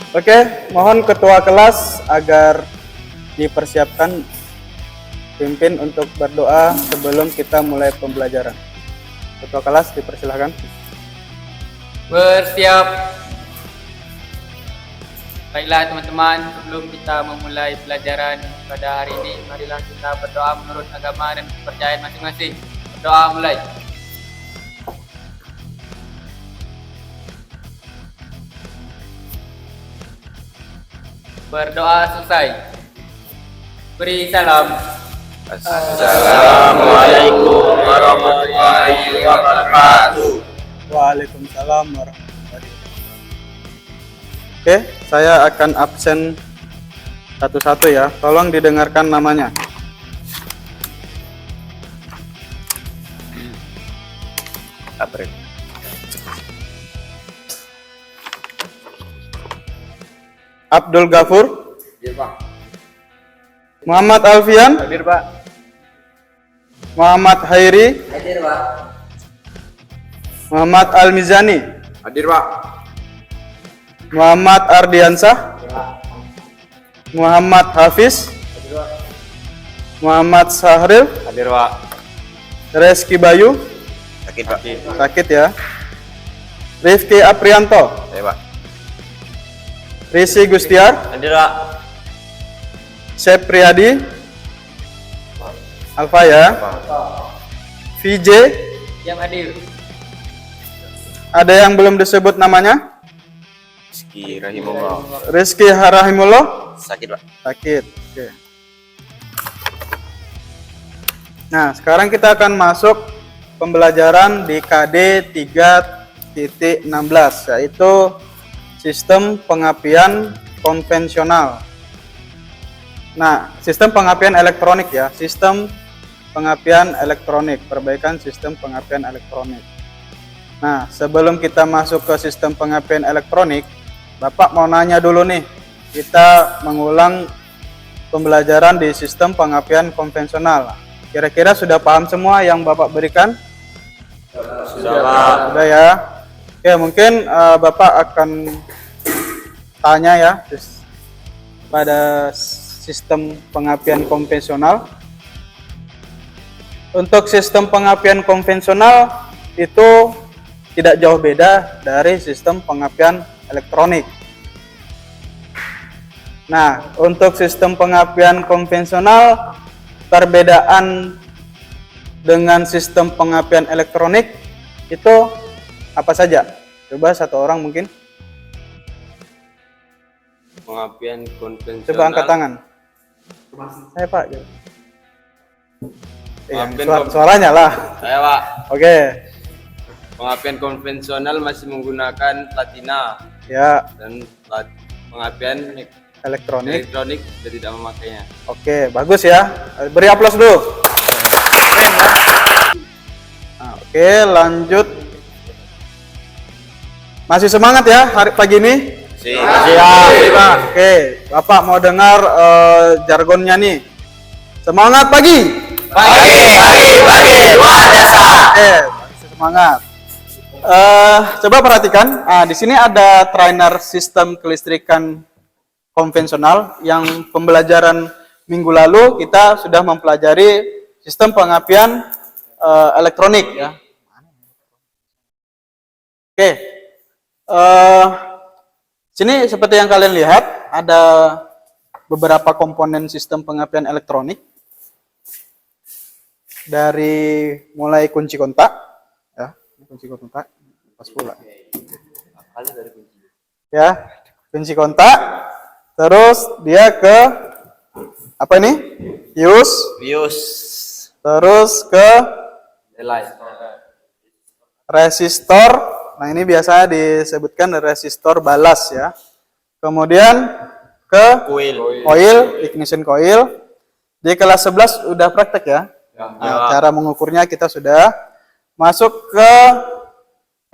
Oke, mohon ketua kelas agar dipersiapkan pimpin untuk berdoa sebelum kita mulai pembelajaran. Ketua kelas dipersilahkan. Bersiap. Baiklah teman-teman, sebelum kita memulai pelajaran pada hari ini, marilah kita berdoa menurut agama dan kepercayaan masing-masing. Berdoa mulai. Berdoa selesai. Beri salam. Assalamualaikum warahmatullahi wabarakatuh. Waalaikumsalam warahmatullahi wabarakatuh. Oke, saya akan absen satu-satu ya. Tolong didengarkan namanya. Abdul Ghafur. Hadir, Pak. Muhammad Alfian. Hadir, Pak. Muhammad Hairi. Hadir, Pak. Muhammad Al-Mizani. Hadir, Pak. Muhammad Ardiansah. Muhammad Hafiz. Muhammad Sahril. Hadir, Pak. Reski Bayu. Sakit, Pak. Sakit ya. Rifki Aprianto. Ya, Pak. Risi Gustiar. Hadir, Pak. Syed Priyadi. Alfa ya. VJ. Yang hadir. Ada yang belum disebut namanya? Rizky Rahimullah. Rizky Harahimullah. Sakit, Pak. Sakit. Oke. Nah, sekarang kita akan masuk pembelajaran di KD 3.16, yaitu sistem pengapian konvensional. Nah, sistem pengapian elektronik ya, sistem pengapian elektronik, perbaikan sistem pengapian elektronik. Nah, sebelum kita masuk ke sistem pengapian elektronik, Bapak mau nanya dulu nih, kita mengulang pembelajaran di sistem pengapian konvensional. Kira-kira sudah paham semua yang Bapak berikan? Sudah, Pak. Sudah ya. Oke, mungkin Bapak akan tanya ya pada sistem pengapian konvensional. Untuk sistem pengapian konvensional itu tidak jauh beda dari sistem pengapian elektronik. Nah, untuk sistem pengapian konvensional, perbedaan dengan sistem pengapian elektronik itu apa saja? Coba satu orang mungkin. Pengapian konvensional. Coba angkat tangan. Saya Pak. Suaranya lah. Saya, Pak. Oke. Pengapian konvensional masih menggunakan platina Ya, dan pengapian elektronik. elektronik sudah tidak memakainya. Oke, bagus ya. Beri aplaus dulu. Nah, oke, lanjut. Masih semangat ya hari pagi ini? Siap. Oke, Bapak mau dengar jargonnya nih. Semangat pagi. Pagi, luar biasa. Oke, masih semangat. Coba perhatikan. Di sini ada trainer sistem kelistrikan konvensional yang pembelajaran minggu lalu kita sudah mempelajari sistem pengapian elektronik ya. Oke. Sini seperti yang kalian lihat ada beberapa komponen sistem pengapian elektronik. Dari mulai kunci kontak ya, kunci kontak pas pula. Ya, kunci kontak. Terus dia ke apa ini? Fuse. Terus ke resistor. Nah, ini biasanya disebutkan resistor balas ya. Kemudian ke coil, ignition coil. Di kelas 11 udah praktek ya. Nah, cara mengukurnya kita sudah masuk ke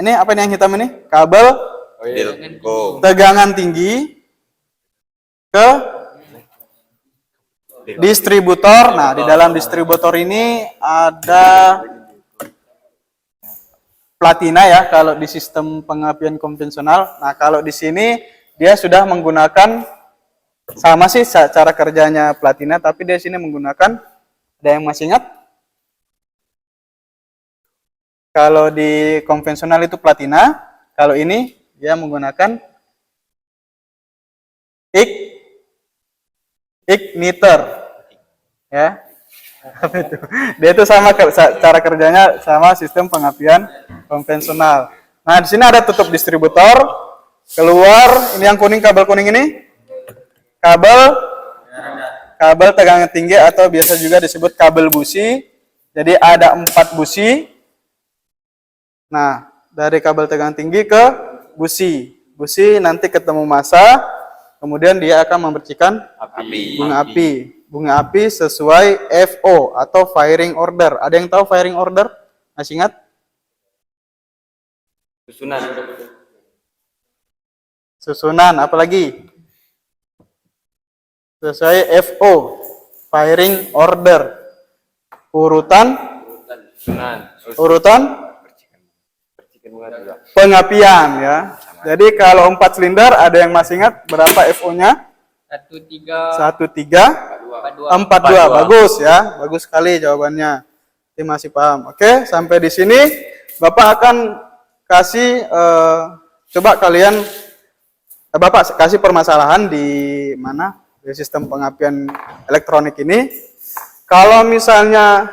ini apa ini yang hitam ini? Kabel tegangan tinggi ke distributor. Nah, di dalam distributor ini ada platina ya kalau di sistem pengapian konvensional. Nah, kalau di sini dia sudah menggunakan sama sih cara kerjanya platina, tapi dia sini menggunakan, ada yang masih ingat? Kalau di konvensional itu platina, kalau ini dia menggunakan igniter, ya. Apa itu? Dia itu sama cara kerjanya sama sistem pengapian konvensional. Nah, di sini ada tutup distributor, keluar ini yang kuning, kabel kuning ini kabel tegangan tinggi atau biasa juga disebut kabel busi. Jadi ada 4 busi. Nah, dari kabel tegangan tinggi ke busi. Busi nanti ketemu massa, kemudian dia akan memercikan bunga api. Bunga api sesuai FO atau firing order. Ada yang tahu firing order? Masih ingat? Susunan, apalagi? Sesuai FO, firing order. Urutan pengapian, ya. Jadi kalau 4 silinder, ada yang masih ingat berapa FO-nya? 1342. Bagus ya, bagus sekali jawabannya. Ini masih paham. Oke, sampai di sini Bapak akan kasih coba kalian Bapak kasih permasalahan di mana? Di sistem pengapian elektronik ini. Kalau misalnya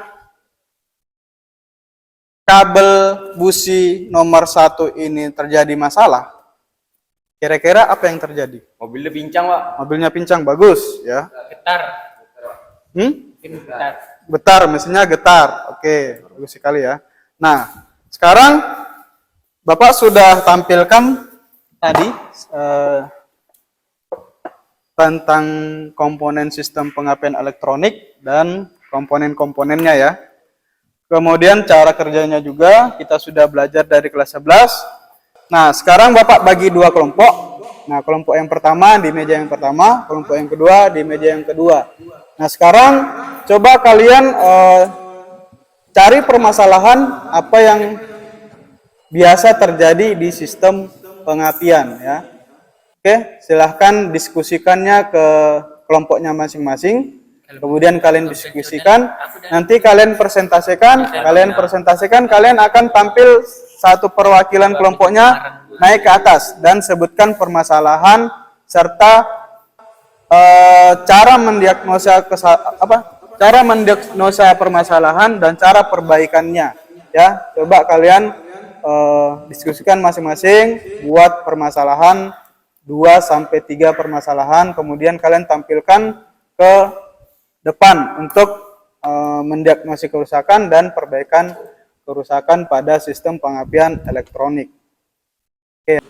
kabel busi nomor 1 ini terjadi masalah, kira-kira apa yang terjadi? Mobilnya pincang, Pak. Mobilnya pincang, bagus ya. Getar. Getar. Getar, mesinnya getar. Oke, bagus sekali ya. Nah, sekarang Bapak sudah tampilkan tadi tentang komponen sistem pengapian elektronik dan komponen-komponennya ya. Kemudian cara kerjanya juga kita sudah belajar dari kelas 11. Nah, sekarang Bapak bagi 2 kelompok. Nah, kelompok yang pertama di meja yang pertama, kelompok yang kedua di meja yang kedua. Nah, sekarang coba kalian cari permasalahan apa yang biasa terjadi di sistem pengapian ya. Oke, silahkan diskusikannya ke kelompoknya masing-masing. Kemudian kalian diskusikan, nanti kalian presentasikan, kalian akan tampil satu perwakilan kelompoknya naik ke atas dan sebutkan permasalahan serta cara mendiagnosa permasalahan dan cara perbaikannya ya. Coba kalian diskusikan masing-masing, buat permasalahan 2-3 permasalahan, kemudian kalian tampilkan ke depan untuk mendiagnosis kerusakan dan perbaikan kerusakan pada sistem pengapian elektronik. Oke.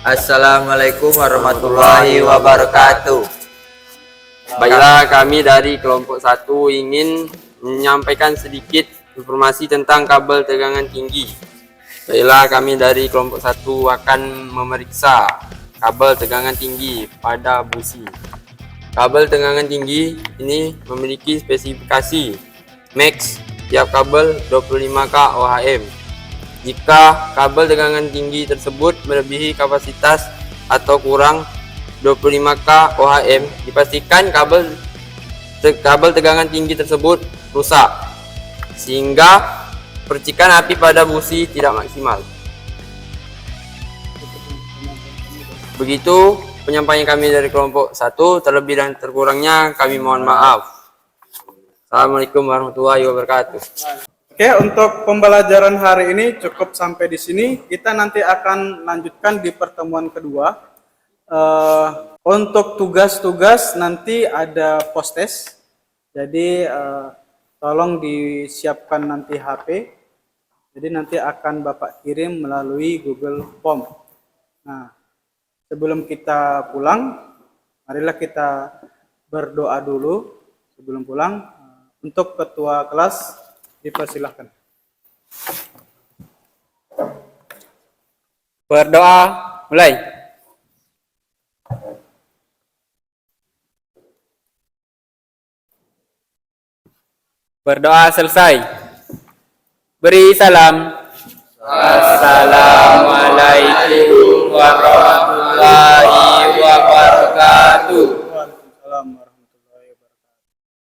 Assalamualaikum warahmatullahi wabarakatuh. Baiklah, kami dari kelompok 1 ingin menyampaikan sedikit informasi tentang kabel tegangan tinggi. Baiklah, kami dari kelompok 1 akan memeriksa kabel tegangan tinggi pada busi. Kabel tegangan tinggi ini memiliki spesifikasi max tiap kabel 25K ohm. Jika kabel tegangan tinggi tersebut melebihi kapasitas atau kurang 25K ohm, dipastikan kabel tegangan tinggi tersebut rusak sehingga percikan api pada busi tidak maksimal. Begitu penyampaian kami dari kelompok 1, terlebih dan terkurangnya kami mohon maaf. Assalamualaikum warahmatullahi wabarakatuh. Oke, untuk pembelajaran hari ini cukup sampai di sini. Kita nanti akan lanjutkan di pertemuan kedua. Untuk tugas-tugas nanti ada post-test. Jadi tolong disiapkan nanti HP. Jadi nanti akan Bapak kirim melalui Google Form. Nah, sebelum kita pulang, marilah kita berdoa dulu sebelum pulang. Untuk ketua kelas, dipersilahkan. Berdoa, mulai. Berdoa selesai. Beri salam. Assalamualaikum